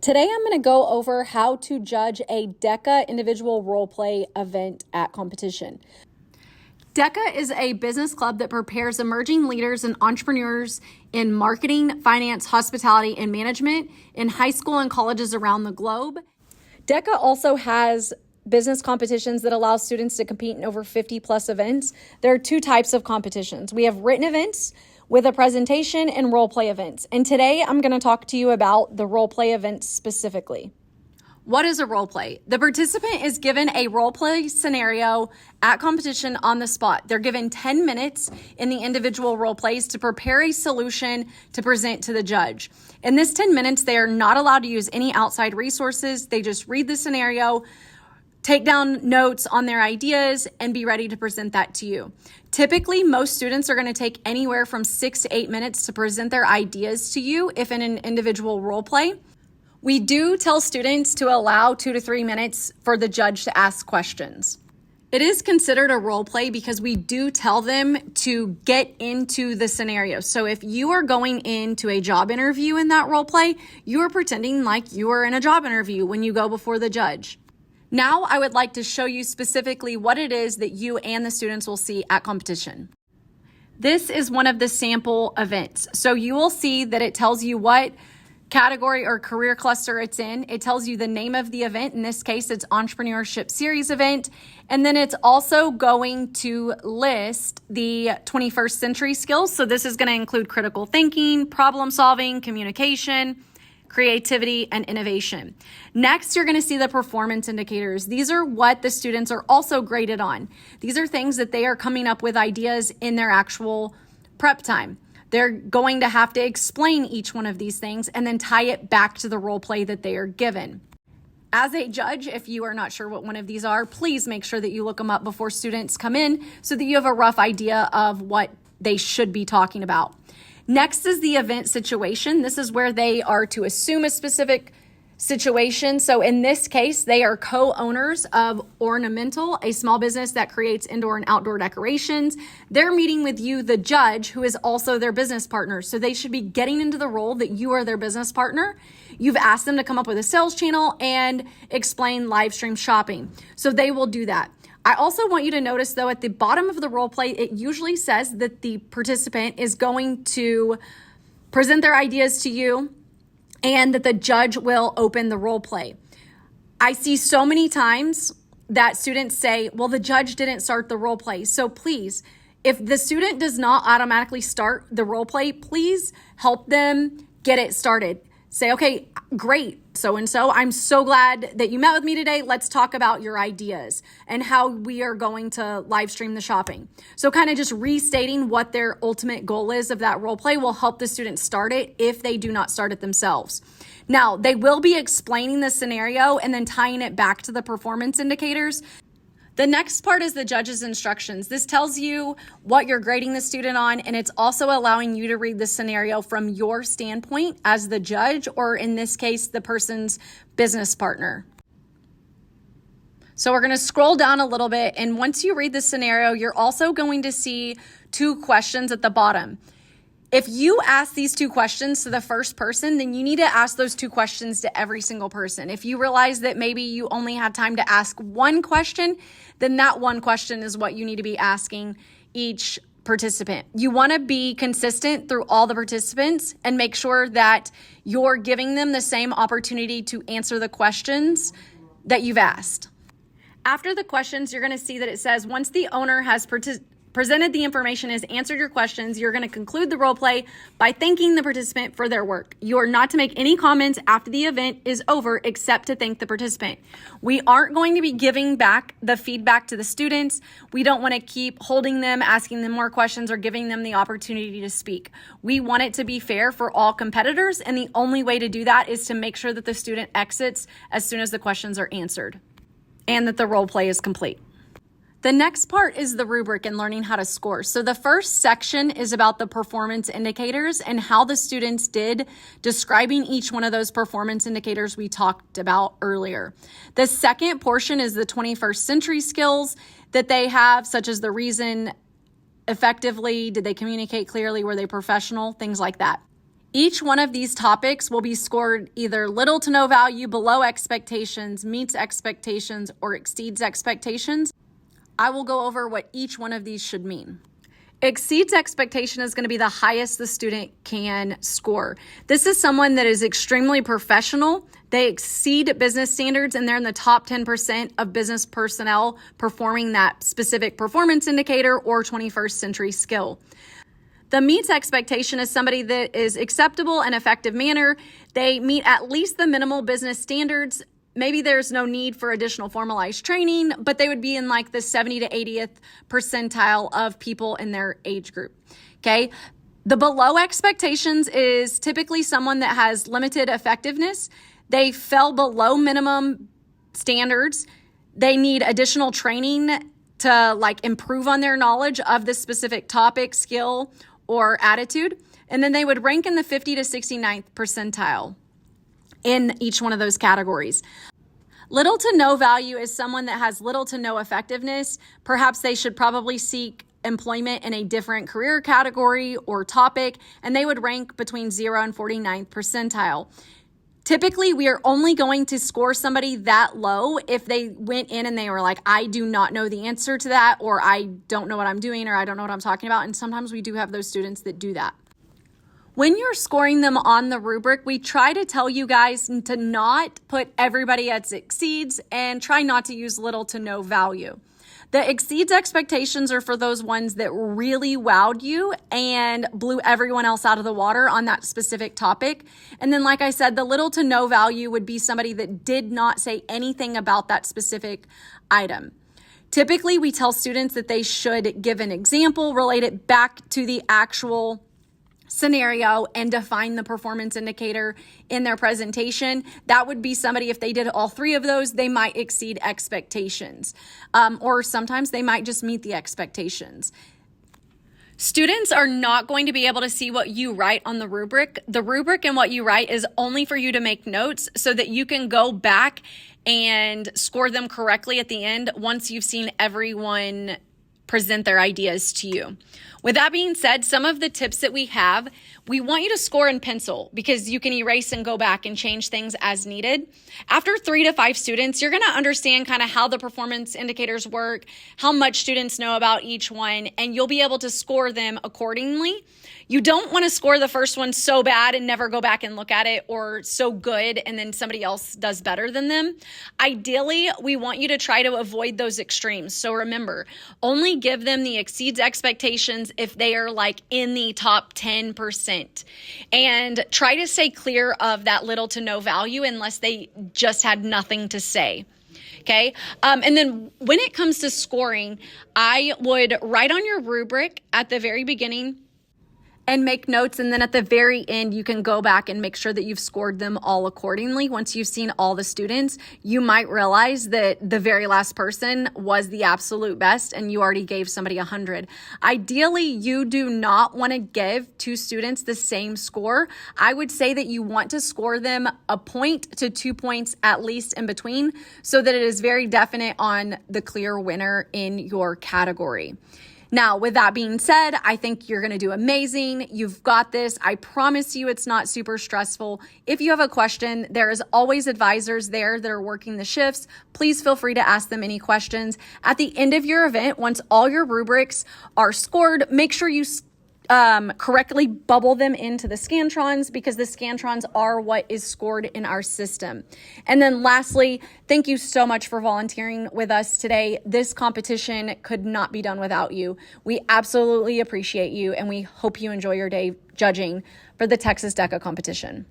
Today I'm going to go over how to judge a DECA individual role play event at competition. DECA is a business club that prepares emerging leaders and entrepreneurs in marketing, finance, hospitality, and management in high school and colleges around the globe. DECA also has business competitions that allow students to compete in over 50 plus events. There are two types of competitions. We have written events with a presentation and role play events. And today I'm going to talk to you about the role play events specifically. What is a role play? The participant is given a role play scenario at competition on the spot. They're given 10 minutes in the individual role plays to prepare a solution to present to the judge. In this 10 minutes, they are not allowed to use any outside resources. They just read the scenario, take down notes on their ideas, and be ready to present that to you. Typically, most students are going to take anywhere from 6 to 8 minutes to present their ideas to you if in an individual role play. We do tell students to allow 2 to 3 minutes for the judge to ask questions. It is considered a role play because we do tell them to get into the scenario. So if you are going into a job interview in that role play, you are pretending like you are in a job interview when you go before the judge. Now I would like to show you specifically what it is that you and the students will see at competition. This is one of the sample events. So you will see that it tells you what category or career cluster it's in. It tells you the name of the event. In this case, it's Entrepreneurship Series event. And then it's also going to list the 21st century skills. So this is going to include critical thinking, problem solving, communication, creativity, and innovation. Next, you're going to see the performance indicators. These are what the students are also graded on. These are things that they are coming up with ideas in their actual prep time. They're going to have to explain each one of these things and then tie it back to the role play that they are given. As a judge, if you are not sure what one of these are, please make sure that you look them up before students come in so that you have a rough idea of what they should be talking about. Next is the event situation. This is where they are to assume a specific situation. So in this case, they are co-owners of Ornamental, a small business that creates indoor and outdoor decorations. They're meeting with you, the judge, who is also their business partner. So they should be getting into the role that you are their business partner. You've asked them to come up with a sales channel and explain live stream shopping. So they will do that. I also want you to notice, though, at the bottom of the role play, it usually says that the participant is going to present their ideas to you and that the judge will open the role play. I see so many times that students say, well, the judge didn't start the role play. So please, if the student does not automatically start the role play, please help them get it started. Say, okay, great, so-and-so, I'm so glad that you met with me today. Let's talk about your ideas and how we are going to live stream the shopping. So kind of just restating what their ultimate goal is of that role play will help the students start it if they do not start it themselves. Now, they will be explaining the scenario and then tying it back to the performance indicators. The next part is the judge's instructions. This tells you what you're grading the student on, and it's also allowing you to read the scenario from your standpoint as the judge, or in this case, the person's business partner. So we're going to scroll down a little bit, and once you read the scenario, you're also going to see 2 questions at the bottom. If you ask these 2 questions to the first person, then you need to ask those 2 questions to every single person. If you realize that maybe you only had time to ask 1 question, then that 1 question is what you need to be asking each participant. You want to be consistent through all the participants and make sure that you're giving them the same opportunity to answer the questions that you've asked. After the questions, you're going to see that it says, once the owner has presented the information, has answered your questions, you're going to conclude the role play by thanking the participant for their work. You are not to make any comments after the event is over except to thank the participant. We aren't going to be giving back the feedback to the students. We don't want to keep holding them, asking them more questions, or giving them the opportunity to speak. We want it to be fair for all competitors, and the only way to do that is to make sure that the student exits as soon as the questions are answered and that the role play is complete. The next part is the rubric and learning how to score. So the first section is about the performance indicators and how the students did, describing each one of those performance indicators we talked about earlier. The second portion is the 21st century skills that they have, such as the reason effectively, did they communicate clearly, were they professional, things like that. Each one of these topics will be scored either little to no value, below expectations, meets expectations, or exceeds expectations. I will go over what each one of these should mean. Exceeds expectation is going to be the highest the student can score. This is someone that is extremely professional. They exceed business standards and they're in the top 10% of business personnel performing that specific performance indicator or 21st century skill. The meets expectation is somebody that is acceptable and effective manner. They meet at least the minimal business standards. Maybe there's no need for additional formalized training, but they would be in like the 70 to 80th percentile of people in their age group. Okay. The below expectations is typically someone that has limited effectiveness. They fell below minimum standards. They need additional training to like improve on their knowledge of this specific topic, skill, or attitude. And then they would rank in the 50 to 69th percentile in each one of those categories. Little to no value is someone that has little to no effectiveness. Perhaps they should probably seek employment in a different career category or topic, and they would rank between 0 and 49th percentile. Typically, we are only going to score somebody that low if they went in and they were like, I do not know the answer to that, or I don't know what I'm doing, or I don't know what I'm talking about. And sometimes we do have those students that do that. When you're scoring them on the rubric, we try to tell you guys to not put everybody at exceeds and try not to use little to no value. The exceeds expectations are for those ones that really wowed you and blew everyone else out of the water on that specific topic. And then, like I said, the little to no value would be somebody that did not say anything about that specific item. Typically, we tell students that they should give an example, relate it back to the actual scenario, and define the performance indicator in their presentation. That would be somebody, if they did all three of those, they might exceed expectations. Or sometimes they might just meet the expectations. Students are not going to be able to see what you write on the rubric. The rubric and what you write is only for you to make notes so that you can go back and score them correctly at the end once you've seen everyone present their ideas to you. With that being said, some of the tips that we have, we want you to score in pencil because you can erase and go back and change things as needed. After 3 to 5 students, you're going to understand kind of how the performance indicators work, how much students know about each one, and you'll be able to score them accordingly. You don't want to score the first one so bad and never go back and look at it, or so good and then somebody else does better than them. Ideally, we want you to try to avoid those extremes. So remember, only give them the exceeds expectations if they are like in the top 10%. And try to stay clear of that little to no value unless they just had nothing to say. Okay. And then when it comes to scoring, I would write on your rubric at the very beginning and make notes. And then at the very end, you can go back and make sure that you've scored them all accordingly. Once you've seen all the students, you might realize that the very last person was the absolute best and you already gave somebody 100. Ideally, you do not want to give 2 students the same score. I would say that you want to score them a point to 2 points at least in between so that it is very definite on the clear winner in your category. Now, with that being said, I think you're going to do amazing. You've got this. I promise you it's not super stressful. If you have a question, there is always advisors there that are working the shifts. Please feel free to ask them any questions. At the end of your event, once all your rubrics are scored, make sure you correctly bubble them into the Scantrons because the Scantrons are what is scored in our system. And then lastly, thank you so much for volunteering with us today. This competition could not be done without you. We absolutely appreciate you and we hope you enjoy your day judging for the Texas DECA competition.